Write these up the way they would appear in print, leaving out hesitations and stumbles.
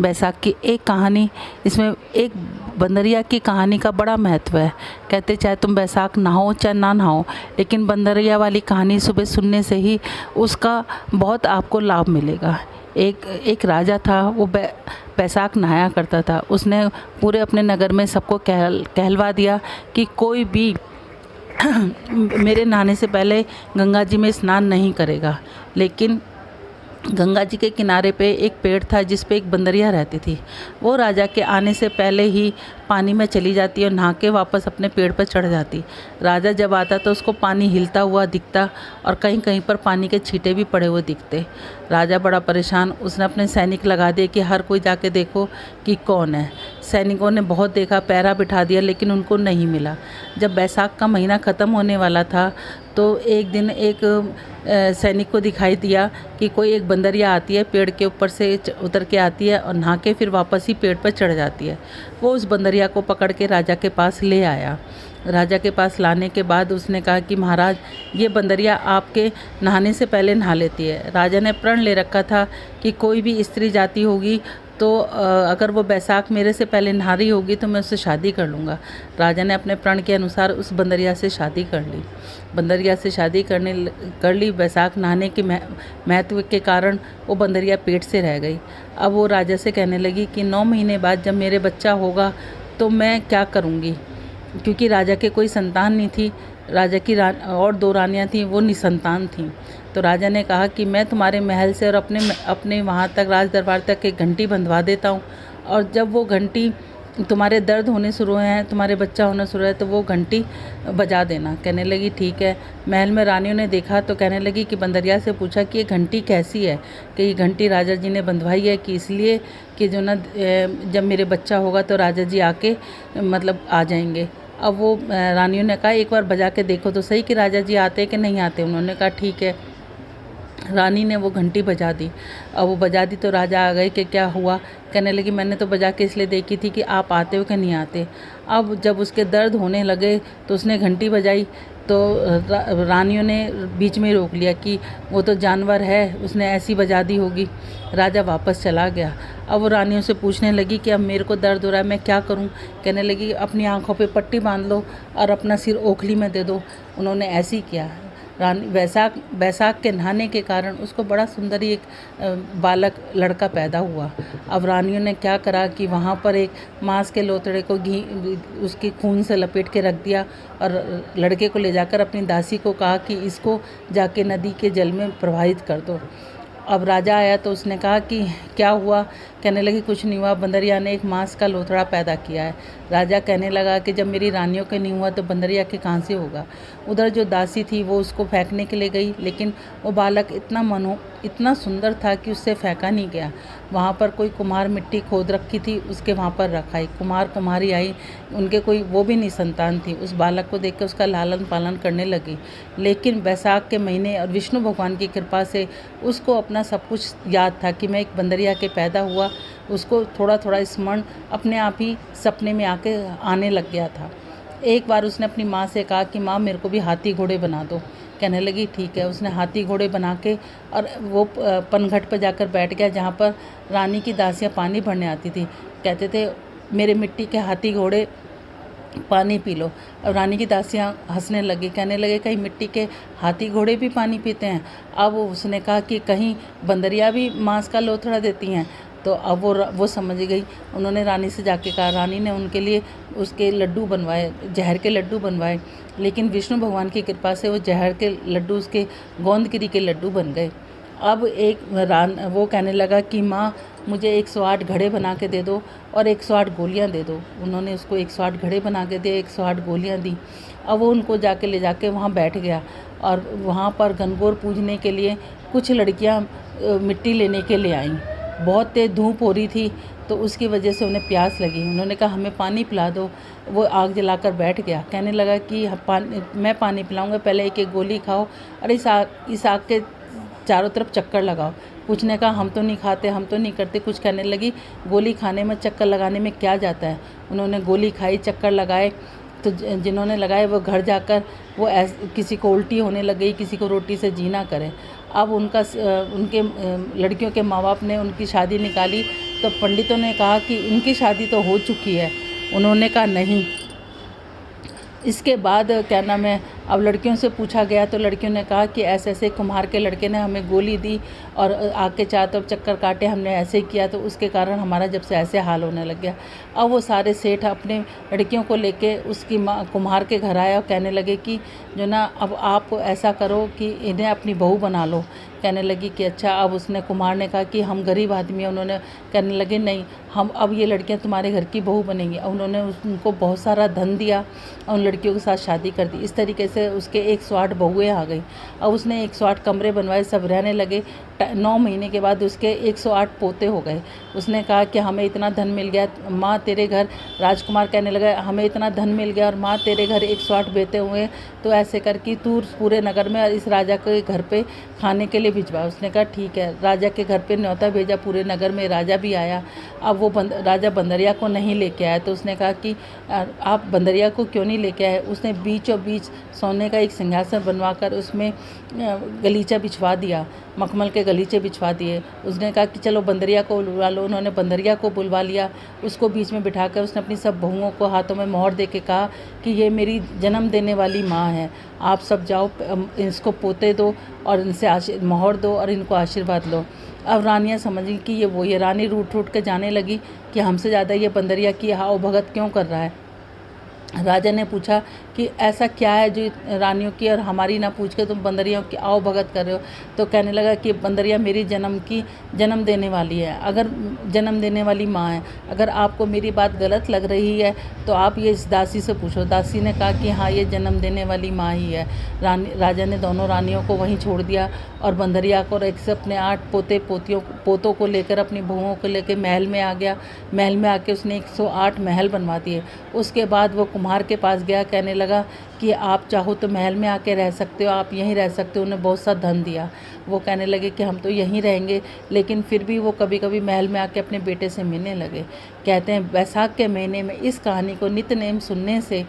बैसाख की एक कहानी, इसमें एक बंदरिया की कहानी का बड़ा महत्व है। कहते चाहे तुम बैसाख नहाओ चाहे ना नहाओ, लेकिन बंदरिया वाली कहानी सुबह सुनने से ही उसका बहुत आपको लाभ मिलेगा। एक राजा था, वो बैसाख नहाया करता था। उसने पूरे अपने नगर में सबको कहलवा दिया कि कोई भी मेरे नहाने से पहले गंगा जी में स्नान नहीं करेगा। लेकिन गंगा जी के किनारे पे एक पेड़ था जिस पे एक बंदरिया रहती थी। वो राजा के आने से पहले ही पानी में चली जाती और नहा के वापस अपने पेड़ पर चढ़ जाती। राजा जब आता तो उसको पानी हिलता हुआ दिखता और कहीं कहीं पर पानी के छींटे भी पड़े हुए दिखते। राजा बड़ा परेशान, उसने अपने सैनिक लगा दिए कि हर कोई जाके देखो कि कौन है। सैनिकों ने बहुत देखा, पहरा बिठा दिया, लेकिन उनको नहीं मिला। जब बैसाख का महीना ख़त्म होने वाला था तो एक दिन एक सैनिक को दिखाई दिया कि कोई एक बंदरिया आती है, पेड़ के ऊपर से उतर के आती है और नहा के फिर वापस ही पेड़ पर चढ़ जाती है। वो उस बंदरिया को पकड़ के राजा के पास ले आया। राजा के पास लाने के बाद उसने कहा कि महाराज, ये बंदरिया आपके नहाने से पहले नहा लेती है। राजा ने प्रण ले रखा था कि कोई भी स्त्री जाति होगी तो अगर वो बैसाख मेरे से पहले नहा रही होगी तो मैं उससे शादी कर लूँगा। राजा ने अपने प्रण के अनुसार उस बंदरिया से शादी कर ली। बंदरिया से शादी कर ली। बैसाख नहाने के महत्व के कारण वो बंदरिया पेट से रह गई। अब वो राजा से कहने लगी कि 9 महीने बाद जब मेरे बच्चा होगा तो मैं क्या करूँगी, क्योंकि राजा के कोई संतान नहीं थी। राजा की और 2 रानियाँ थीं, वो निसंतान थीं। तो राजा ने कहा कि मैं तुम्हारे महल से और अपने वहाँ तक राज दरबार तक एक घंटी बंधवा देता हूँ, और जब वो घंटी तुम्हारे दर्द होने शुरू हैं, तुम्हारे बच्चा होना शुरू है, तो वो घंटी बजा देना। कहने लगी ठीक है। महल में रानियों ने देखा तो कहने लगी कि बंदरिया से पूछा कि ये घंटी कैसी है, कि ये घंटी राजा जी ने बंधवाई है कि इसलिए कि जो ना जब मेरे बच्चा होगा तो राजा जी आके मतलब आ जाएंगे। अब वो रानियों ने कहा एक बार बजा के देखो तो सही कि राजा जी आते कि नहीं आते। उन्होंने कहा ठीक है। रानी ने वो घंटी बजा दी। अब वो बजा दी तो राजा आ गए कि क्या हुआ। कहने लगी मैंने तो बजा के इसलिए देखी थी कि आप आते हो कि नहीं आते। अब जब उसके दर्द होने लगे तो उसने घंटी बजाई तो रानियों ने बीच में रोक लिया कि वो तो जानवर है, उसने ऐसी बजा दी होगी। राजा वापस चला गया। अब वो रानियों से पूछने लगी कि अब मेरे को दर्द हो रहा है, मैं क्या करूं। कहने लगी अपनी आंखों पे पट्टी बांध लो और अपना सिर ओखली में दे दो। उन्होंने ऐसे ही किया। रानी बैसाख के नहाने के कारण उसको बड़ा सुंदर एक बालक लड़का पैदा हुआ। अब रानियों ने क्या करा कि वहाँ पर एक मांस के लोथड़े को घी उसके खून से लपेट के रख दिया और लड़के को ले जाकर अपनी दासी को कहा कि इसको जाके नदी के जल में प्रवाहित कर दो। अब राजा आया तो उसने कहा कि क्या हुआ। कहने लगी कुछ नहीं हुआ, बंदरिया ने एक मांस का लोथड़ा पैदा किया है। राजा कहने लगा कि जब मेरी रानियों के नहीं हुआ तो बंदरिया के कहाँ से होगा। उधर जो दासी थी वो उसको फेंकने के लिए गई, लेकिन वो बालक इतना सुंदर था कि उससे फेंका नहीं गया। वहाँ पर कोई कुम्हार मिट्टी खोद रखी थी, उसके वहाँ पर रखाई। कुम्हार कुम्हारी आई, उनके कोई वो भी नहीं संतान थी। उस बालक को देख कर उसका लालन पालन करने लगी। लेकिन बैसाख के महीने और विष्णु भगवान की कृपा से उसको अपना सब कुछ याद था कि मैं एक बंदरिया के पैदा हुआ। उसको थोड़ा थोड़ा स्मरण अपने आप ही सपने में आने लग गया था। एक बार उसने अपनी माँ से कहा कि माँ मेरे को भी हाथी घोड़े बना दो। कहने लगी ठीक है। उसने हाथी घोड़े बना के और वो पनघट पर जाकर बैठ गया जहाँ पर रानी की दासियाँ पानी भरने आती थी। कहते थे मेरे मिट्टी के हाथी घोड़े पानी पी लो। और रानी की दासियाँ हंसने लगी, कहने लगे कहीं मिट्टी के हाथी घोड़े भी पानी पीते हैं। अब उसने कहा कि कहीं बंदरिया भी मांस का लोथड़ा देती हैं। तो अब वो समझ गई। उन्होंने रानी से जाके कहा। रानी ने उनके लिए उसके लड्डू बनवाए, जहर के लड्डू बनवाए। लेकिन विष्णु भगवान की कृपा से वो जहर के लड्डू उसके गोंदगिरी के लड्डू बन गए। अब वो कहने लगा कि माँ मुझे 108 घड़े बना के दे दो और 108 गोलियाँ दे दो। उन्होंने उसको 108 घड़े बना के दिए, 108 गोलियाँ दी। अब वो उनको ले जाके वहाँ बैठ गया और वहाँ पर गणगौर पूजने के लिए कुछ लड़कियाँ मिट्टी लेने के लिए आईं। बहुत तेज़ धूप हो रही थी तो उसकी वजह से उन्हें प्यास लगी। उन्होंने कहा हमें पानी पिला दो। वो आग जलाकर बैठ गया। कहने लगा कि मैं पानी पिलाऊंगा, पहले एक एक गोली खाओ और इस आग के चारों तरफ चक्कर लगाओ। पूछने का हम तो नहीं खाते, हम तो नहीं करते। कुछ कहने लगी गोली खाने में चक्कर लगाने में क्या जाता है। उन्होंने गोली खाई, चक्कर लगाए। तो जिन्होंने लगाए वो घर जाकर वो किसी को उल्टी होने लग गई, किसी को रोटी से जी ना करे। अब उनके लड़कियों के माँ बाप ने उनकी शादी निकाली तो पंडितों ने कहा कि इनकी शादी तो हो चुकी है। उन्होंने कहा नहीं। इसके बाद क्या नाम है, अब लड़कियों से पूछा गया तो लड़कियों ने कहा कि ऐसे ऐसे कुम्हार के लड़के ने हमें गोली दी और आके चारों तरफ चक्कर काटे, हमने ऐसे ही किया तो उसके कारण हमारा जब से ऐसे हाल होने लग गया। अब वो सारे सेठ अपने लड़कियों को लेके उसकी माँ कुम्हार के घर आए और कहने लगे कि जो ना अब आप ऐसा करो कि इन्हें अपनी बहू बना लो। कहने लगी कि अच्छा। अब उसने कुम्हार ने कहा कि हम गरीब आदमी हैं। उन्होंने कहने लगे नहीं, हम अब ये लड़कियां तुम्हारे घर की बहू बनेंगी। अब उन्होंने उनको बहुत सारा धन दिया और उन लड़कियों के साथ शादी कर दी। इस तरीके से उसके 108 बहुएँ आ गई। अब उसने 108 कमरे बनवाए, सब रहने लगे। 9 महीने के बाद उसके 108 पोते हो गए। उसने कहा कि हमें इतना धन मिल गया माँ तेरे घर। राजकुमार कहने लगा हमें इतना धन मिल गया और माँ तेरे घर 108 बेटे हुए, तो ऐसे कर कि तू पूरे नगर में इस राजा के घर पे खाने के लिए भिजवा। उसने कहा ठीक है। राजा के घर पे न्योता भेजा, पूरे नगर में राजा भी आया। अब वो राजा बंदरिया को नहीं लेके आया तो उसने कहा कि आप बंदरिया को क्यों नहीं लेके आए। उसने बीचों बीच सोने का एक सिंहासन बनवाकर उसमें गलीचा बिछवा दिया, मखमल के गलीचे बिछवा दिए। उसने कहा कि चलो बंदरिया को बुलवा लो। उन्होंने बंदरिया को बुलवा लिया। उसको बीच में बिठाकर उसने अपनी सब बहुओं को हाथों में मोहर दे के कहा कि ये मेरी जन्म देने वाली माँ है, आप सब जाओ इसको पोते दो और इनसे मोहर दो और इनको आशीर्वाद लो। अब रानियाँ समझ गई कि ये वो ये रानी रूठ रूठ के जाने लगी कि हमसे ज़्यादा ये बंदरिया की हाव भगत क्यों कर रहा है। राजा ने पूछा कि ऐसा क्या है जो रानियों की और हमारी ना पूछ के तुम बंदरियों की आओ भगत कर रहे हो। तो कहने लगा कि बंदरिया मेरी जन्म देने वाली है, अगर जन्म देने वाली माँ है। अगर आपको मेरी बात गलत लग रही है तो आप ये इस दासी से पूछो। दासी ने कहा कि हाँ ये जन्म देने वाली माँ ही है। राजा ने दोनों रानियों को वहीं छोड़ दिया और बंदरिया को और एक से अपने 8 पोतों को लेकर अपनी बहुओं को लेकर महल में आ गया। महल में आके उसने 108 महल बनवा दिए। उसके बाद वो कुम्हार के पास गया, कहने लगा कि आप चाहो तो महल में आके रह सकते हो, आप यहीं रह सकते हो। उन्हें बहुत सा धन दिया। वो कहने लगे कि हम तो यहीं रहेंगे, लेकिन फिर भी वो कभी कभी महल में आके अपने बेटे से मिलने लगे। कहते हैं बैसाख के महीने में इस कहानी को नित्य नेम सुनने से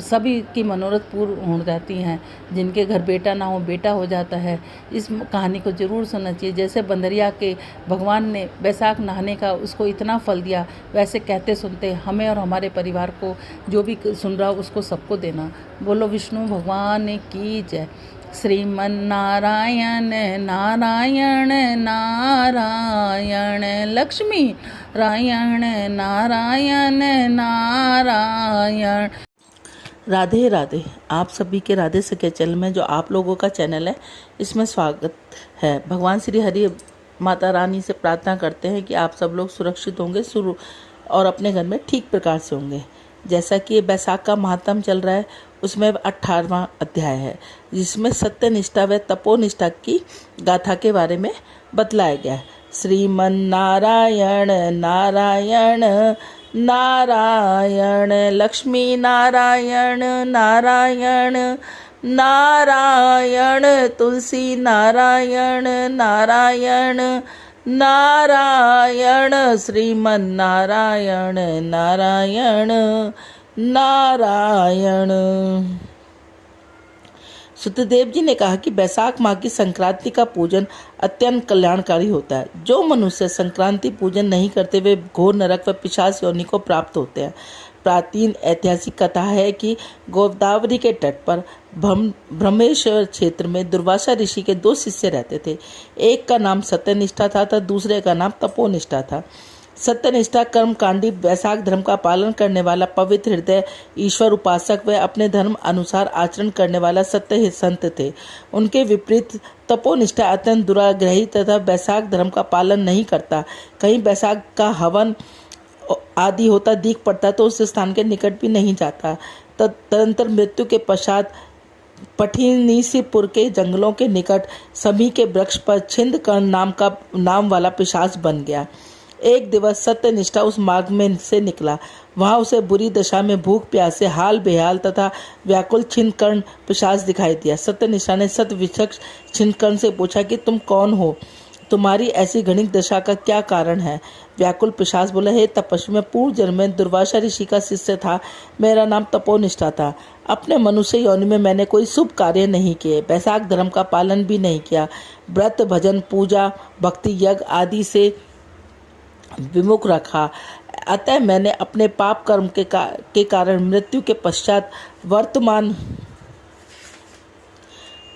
सभी की मनोरथ पूर्ण हो जाती हैं। जिनके घर बेटा ना हो बेटा हो जाता है। इस कहानी को ज़रूर सुनना चाहिए। जैसे बंदरिया के भगवान ने बैसाख नहाने का उसको इतना फल दिया, वैसे कहते सुनते हमें और हमारे परिवार को जो भी सुन रहा हो उसको सबको देना। बोलो विष्णु भगवान की जय। श्रीमन नारायण नारायण नारायण लक्ष्मी नारायण नारायण नारायण। राधे राधे। आप सभी के राधे सखे चैनल में जो आप लोगों का चैनल है इसमें स्वागत है। भगवान श्री हरि माता रानी से प्रार्थना करते हैं कि आप सब लोग सुरक्षित होंगे और अपने घर में ठीक प्रकार से होंगे। जैसा कि बैसाख का महात्म चल रहा है उसमें 18वां अध्याय है जिसमें सत्यनिष्ठा व तपोनिष्ठा की गाथा के बारे में बतलाया गया है। श्रीमन नारायण नारायण नारायण लक्ष्मी नारायण नारायण नारायण तुलसी नारायण नारायण नारायण श्रीमन नारायण नारायण नारायण। सुतदेव जी ने कहा कि बैसाख माह की संक्रांति का पूजन अत्यंत कल्याणकारी होता है। जो मनुष्य संक्रांति पूजन नहीं करते वे घोर नरक व पिशाच योनि को प्राप्त होते हैं। प्राचीन ऐतिहासिक कथा है कि गोदावरी के तट पर ब्रह्मेश्वर क्षेत्र में दुर्वासा ऋषि के 2 शिष्य रहते थे। एक का नाम सत्यनिष्ठा था तो दूसरे का नाम तपोनिष्ठा था। सत्यनिष्ठा कर्मकांडी बैसाख धर्म का पालन करने वाला पवित्र हृदय ईश्वर उपासक व अपने धर्म अनुसार आचरण करने वाला सत्य संत थे। उनके विपरीत तपोनिष्ठा अत्यंत दुराग्रही तथा बैसाख धर्म का पालन नहीं करता। कहीं बैसाख का हवन आदि होता दिख पड़ता तो उस स्थान के निकट भी नहीं जाता। तदंतर मृत्यु के पश्चात पठिनीसीपुर के जंगलों के निकट सभी के वृक्ष पर छिंदकर्ण नाम वाला पिशाच बन गया। एक दिवस सत्यनिष्ठा उस मार्ग में से निकला। वहां उसे बुरी दशा में भूख प्यास से हाल बेहाल तथा व्याकुल छिंदकर्ण पिशाच दिखाई दिया। सत्यनिष्ठा ने सतविचक्षण छिंदकर्ण से पूछा कि तुम कौन हो, तुम्हारी ऐसी घनिक दशा का क्या कारण है। व्याकुल पिशाच बोला, हे तपस्वी, मैं पूर्व जन्म में दुर्वासा ऋषि का शिष्य था। मेरा नाम तपोनिष्ठा था। अपने मनुष्य योनि में मैंने कोई शुभ कार्य नहीं किए, वैशाख धर्म का पालन भी नहीं किया, व्रत भजन पूजा भक्ति यज्ञ आदि से विमुख रखा। अतः मैंने अपने पाप कर्म के कारण मृत्यु के पश्चात वर्तमान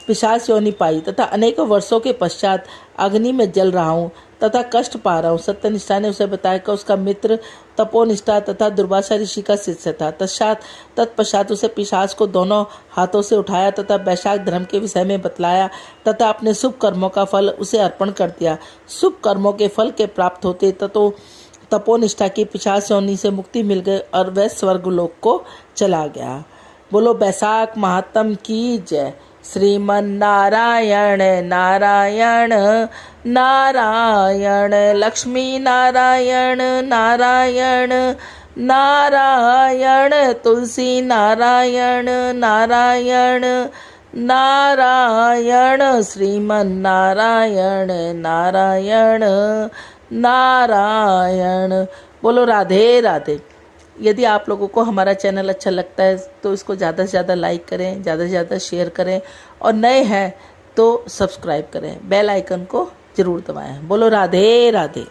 पिशाच योनि पाई तथा अनेकों वर्षों के पश्चात अग्नि में जल रहा हूँ तथा कष्ट पा रहा हूँ। सत्यनिष्ठा ने उसे बताया कि उसका मित्र तपोनिष्ठा तथा दुर्वासा ऋषि का शिष्य था। तत्पश्चात उसे पिशाच को दोनों हाथों से उठाया तथा वैशाख धर्म के विषय में बतलाया तथा अपने शुभ कर्मों का फल उसे अर्पण कर दिया। शुभ कर्मों के फल के प्राप्त होते तो तपोनिष्ठा की पिशाच योनि से मुक्ति मिल गई और वह स्वर्गलोक को चला गया। बोलो वैशाख महात्म की जय। श्रीमन नारायण नारायण नारायण, लक्ष्मी नारायण नारायण नारायण, तुलसी नारायण नारायण नारायण, श्रीमन नारायण नारायण नारायण। बोलो राधे राधे। यदि आप लोगों को हमारा चैनल अच्छा लगता है तो इसको ज़्यादा से ज़्यादा लाइक करें, ज़्यादा से ज़्यादा शेयर करें और नए हैं तो सब्सक्राइब करें, बेल आइकन को ज़रूर दबाएं। बोलो राधे राधे।